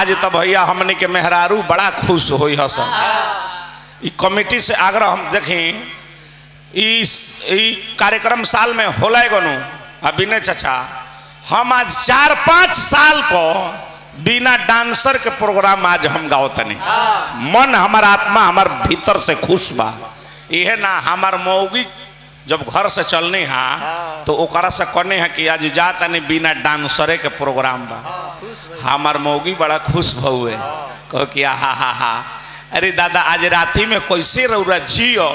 आज तो भैया हमने के मेहरारू बड़ा खुश होई हसन। कमेटी से आग्रह हम देखें इस कार्यक्रम साल में होला गनु अभिनय चाचा हम आज 4-5 साल पर बिना डांसर के प्रोग्राम आज हम गाओ तनी मन हमार आत्मा हमार भीतर से खुश बा। यह ना हमार मौगी जब घर से चलनी है तो ओकरा से कहने है कि आज जाता नहीं बिना डांसरे के प्रोग्राम बा। हमार मौगी बड़ा खुश भौए कहो कि हा अरे दादा आज राती में कैसे रौरा जियो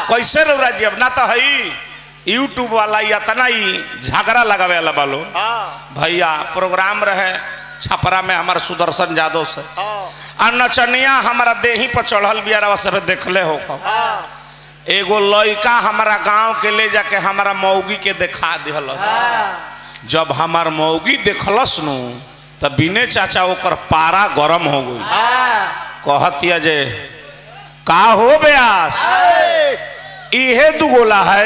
कैसे रौरा जियो ना तो है यूट्यूब वाला या तना ही झगड़ा लगावे वाला बालो भैया प्रोग्राम रहे छपरा में हमारा सुदर्शन यादव से और नचनिया हमारा देही पर चढ़ल बियारा सब देखले हो एगो लड़का हमारा गांव के ले जाके हमारा मौगी के दिखा दिहलस। जब हमार मौगी देखलस नु तब बिने चाचा ओकर पारा गरम हो गई कहतिया जे का हो ब्यास इहे दुगोला है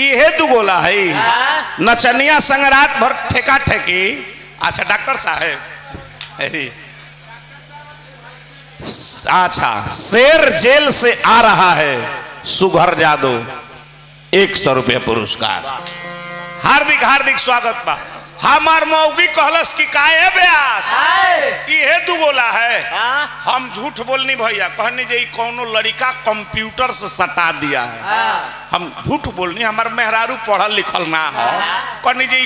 इहे दुगोला है नचनिया संग रात भर ठेका ठेकी। अच्छा डॉक्टर साहब अच्छा शेर जेल से आ रहा है सुघर जादव 100 रुपया पुरस्कार हार्दिक हार्दिक स्वागत बा। हमार मौगी कहलस कि काहे ब्यास इहे दुगोला है हम झूठ बोलनी भैया कहनी जे कोनो लड़का कंप्यूटर से सटा दिया है हम झूठ बोलनी हमार मेहरारू पढ़ल लिखल ना हो कहनी जे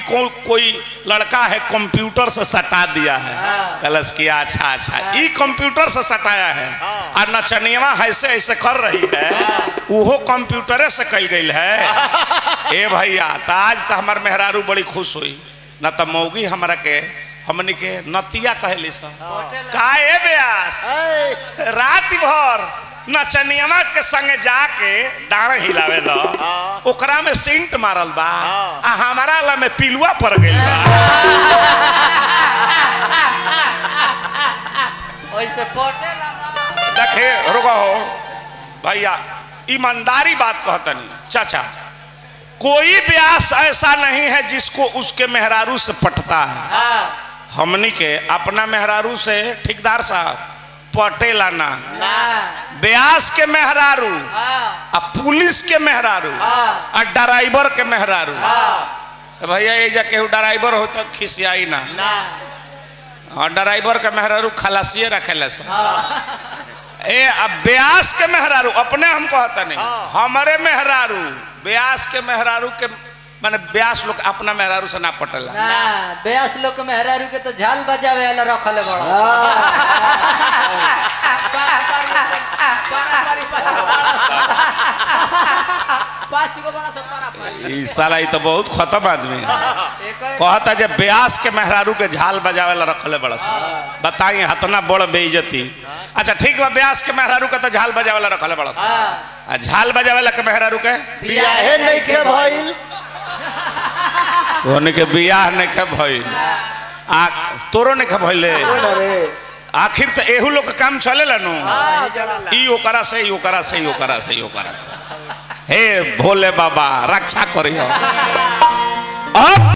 कोई लड़का है कंप्यूटर से सटा दिया है कहलस कि अच्छा ई कंप्यूटर से सटाया है और नचनिया ऐसे ऐसे कर रही है वो कंप्यूटरे से कल गई है। ए भैया तो आज तो हमार मेहरारू बड़ी खुश हुई न तो मौगी हमारा के हमने के नतिया कहली काहे ब्यास रात भर नचनिया के संगे जाके डाढ़ हिलावे लो ओकरा में सेंट मारल बा आ हमारा ला में पिलुआ पड़ गइल बा ओइसे पटेला देखे रुको भैया ईमानदारी बात कहतनी चाचा कोई ब्यास ऐसा नहीं है जिसको उसके मेहरारू से पटता है। हमनी के अपना मेहरारू से ठेकेदार साहब पटेला ना ब्यास के मेहरारू और पुलिस के मेहरारू और ड्राइवर के मेहरारू भैया ये जाके ड्राइवर हो तो खिसियाई ना और ड्राइवर के मेहरारू खलासिए रखेले अब ब्यास के मेहरारू अपने हम कहता नहीं हमारे मेहरारू ब्यास के मेहरारू के माने ब्यास लोग अपना मेहरारू से ना पटला ना ब्यास लोग के मेहरारू के तो झाल बजावे वाला रखले बड़ा ई साला ई तो बहुत खत्म आदमी है कहता जे ब्यास के मेहरारू के झाल बजावे ला रखले बड़ा बताई हतना बड़ बेइज्जती। अच्छा ठीक बा ब्यास के मेहरारू के तो झाल बजावे ला रखले बड़ा आ झाल बजावे ला के मेहरारू के बियाहे नहीं के भइल ओने के बियाह नहीं के भइल आ तोरो नहीं के भइले आखिर तो एहू लोग के काम चलेला नु ई ओकरा से हे भोले बाबा रक्षा करियो। अब